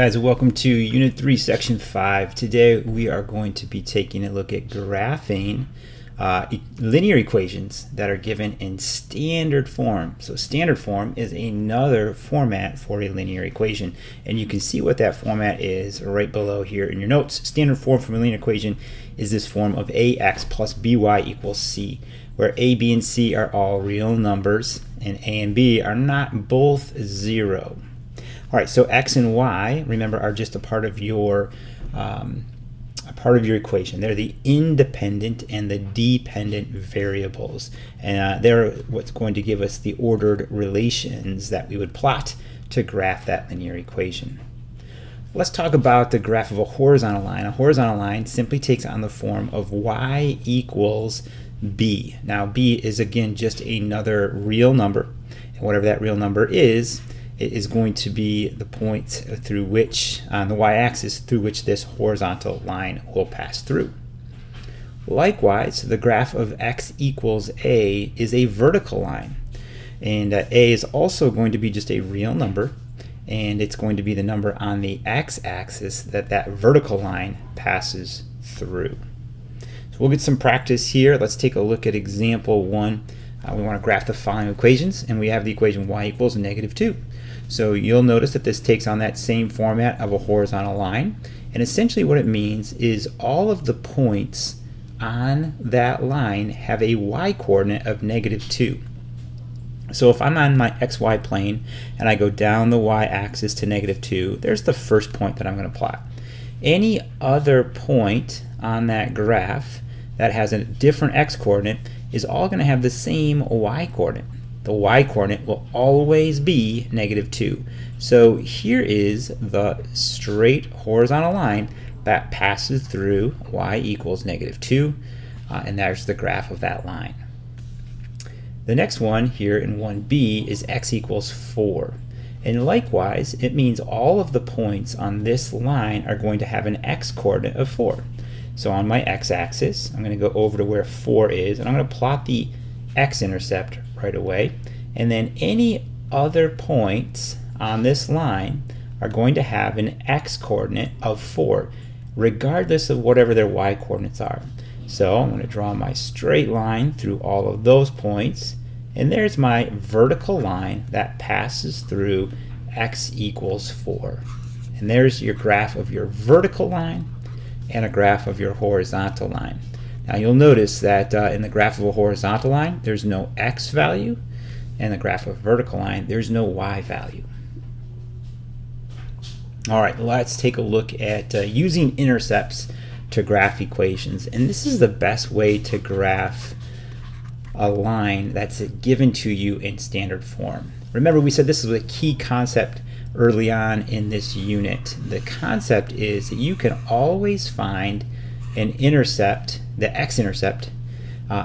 Guys, welcome to Unit 3, Section 5. Today we are going to be taking a look at graphing linear equations that are given in standard form. So standard form is another format for a linear equation, and you can see what that format is right below here in your notes. Standard form for a linear equation is this form of ax plus by equals c, where a, b, and c are all real numbers, and a and b are not both 0. All right, so x and y, remember, are just a part of your equation. They're the independent and the dependent variables, and they're what's going to give us the ordered relations that we would plot to graph that linear equation. Let's talk about the graph of a horizontal line. A horizontal line simply takes on the form of y equals b. Now, b is again just another real number, and whatever that real number is, it is going to be the point through which, on the y-axis, through which this horizontal line will pass through. Likewise, the graph of x equals a is a vertical line, and a is also going to be just a real number, and it's going to be the number on the x-axis that vertical line passes through. So we'll get some practice here. Let's take a look at example 1. We want to graph the following equations, and we have the equation y equals -2. So you'll notice that this takes on that same format of a horizontal line, and essentially what it means is all of the points on that line have a y-coordinate of -2. So if I'm on my xy plane and I go down the y-axis to -2, there's the first point that I'm going to plot. Any other point on that graph that has a different x-coordinate is all going to have the same y-coordinate. The y-coordinate will always be -2. So here is the straight horizontal line that passes through y equals -2, and there's the graph of that line. The next one here in 1b is x equals 4. And likewise, it means all of the points on this line are going to have an x-coordinate of 4. So on my x-axis, I'm going to go over to where 4 is, and I'm going to plot the x-intercept right away. And then any other points on this line are going to have an x-coordinate of 4, regardless of whatever their y-coordinates are. So I'm going to draw my straight line through all of those points, and there's my vertical line that passes through x equals 4. And there's your graph of your vertical line and a graph of your horizontal line. Now you'll notice that in the graph of a horizontal line, there's no x value, and the graph of a vertical line, there's no y value. All right, let's take a look at using intercepts to graph equations. And this is the best way to graph a line that's given to you in standard form. Remember, we said this is a key concept early on in this unit. The concept is that you can always find an intercept, the x-intercept,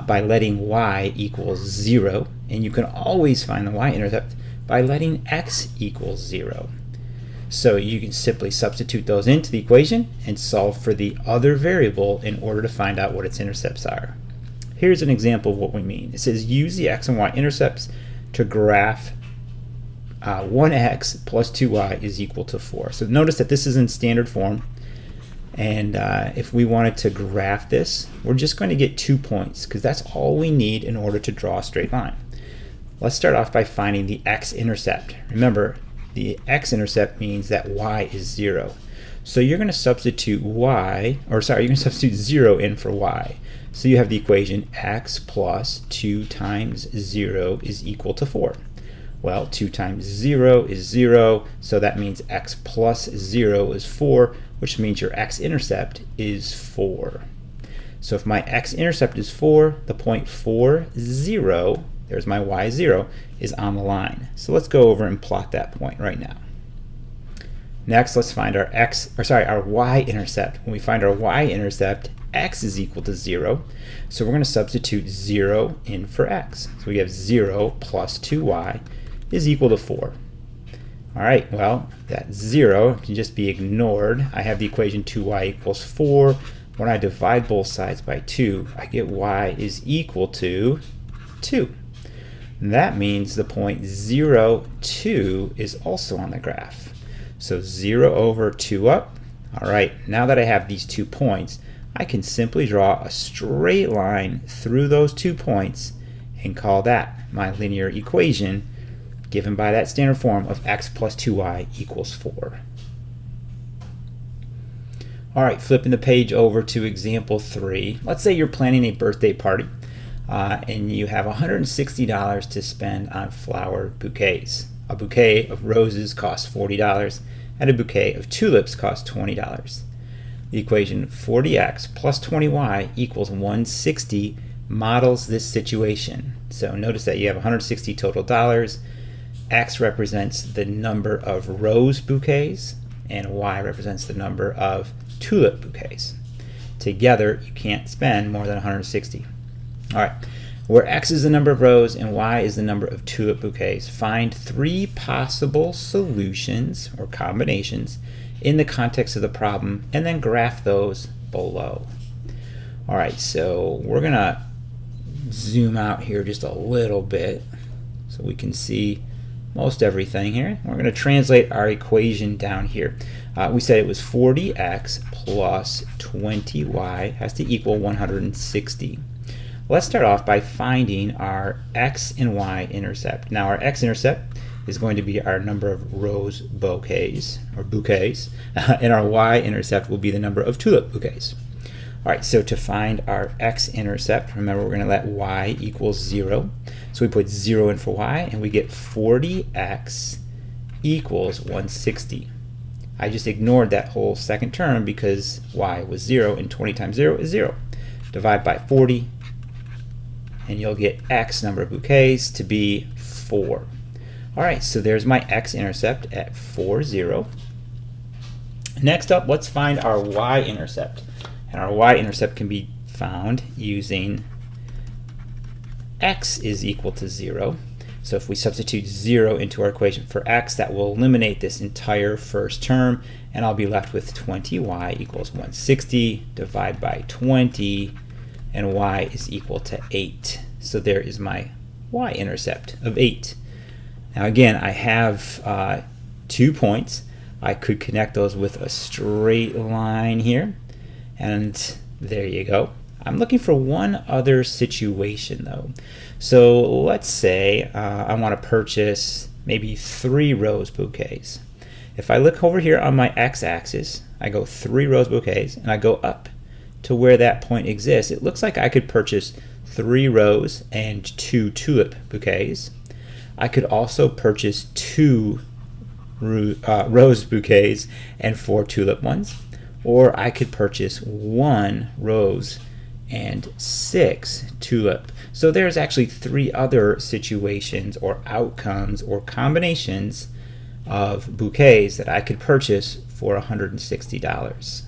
by letting y equals 0, and you can always find the y-intercept by letting x equals 0. So you can simply substitute those into the equation and solve for the other variable in order to find out what its intercepts are. Here's an example of what we mean. It says use the x and y intercepts to graph 1x plus 2y is equal to 4. So notice that this is in standard form, and if we wanted to graph this, we're just going to get 2 points because that's all we need in order to draw a straight line. Let's start off by finding the x-intercept. Remember, the x-intercept means that y is 0. So you're going to substitute you're going to substitute 0 in for y. So you have the equation x plus 2 times 0 is equal to 4. Well, 2 times 0 is 0, so that means x plus 0 is 4, which means your x-intercept is 4. So if my x-intercept is 4, the point 4, 0, there's my y0, is on the line. So let's go over and plot that point right now. Next, let's find our our y-intercept. When we find our y-intercept, x is equal to 0, so we're going to substitute 0 in for x. So we have 0 plus 2y is equal to 4. All right, well, that 0 can just be ignored. I have the equation 2y equals 4. When I divide both sides by 2, I get y is equal to 2. And that means the point 0, 2 is also on the graph. So 0 over 2 up. All right, now that I have these 2 points, I can simply draw a straight line through those 2 points and call that my linear equation given by that standard form of x plus 2y equals 4. All right, flipping the page over to example 3. Let's say you're planning a birthday party and you have $160 to spend on flower bouquets. A bouquet of roses costs $40 and a bouquet of tulips costs $20. The equation 40x plus 20y equals 160 models this situation. So notice that you have 160 total dollars. X represents the number of rose bouquets and y represents the number of tulip bouquets. Together you can't spend more than 160. All right, where x is the number of rows and y is the number of tulip bouquets, find 3 possible solutions or combinations in the context of the problem and then graph those below. All right, so we're gonna zoom out here just a little bit so we can see most everything here. We're going to translate our equation down here. We said it was 40x plus 20y has to equal 160. Let's start off by finding our x and y intercept. Now our x-intercept is going to be our number of rose bouquets, and our y-intercept will be the number of tulip bouquets. All right, so to find our x-intercept, remember we're going to let y equals 0. So we put 0 in for y, and we get 40x equals 160. I just ignored that whole second term because y was 0, and 20 times 0 is 0. Divide by 40, and you'll get x number of bouquets to be 4. All right, so there's my x-intercept at 40. Next up, let's find our y-intercept. And our y-intercept can be found using x is equal to 0. So if we substitute 0 into our equation for x, that will eliminate this entire first term, and I'll be left with 20y equals 160, divide by 20, and y is equal to 8. So there is my y-intercept of 8. Now again, I have 2 points. I could connect those with a straight line here. And there you go. I'm looking for one other situation though. So let's say I want to purchase maybe 3 rose bouquets. If I look over here on my x-axis, I go 3 rose bouquets and I go up to where that point exists. It looks like I could purchase 3 rose and 2 tulip bouquets. I could also purchase 2 rose bouquets and 4 tulip ones. Or I could purchase 1 rose and 6 tulip. So there's actually 3 other situations or outcomes or combinations of bouquets that I could purchase for $160.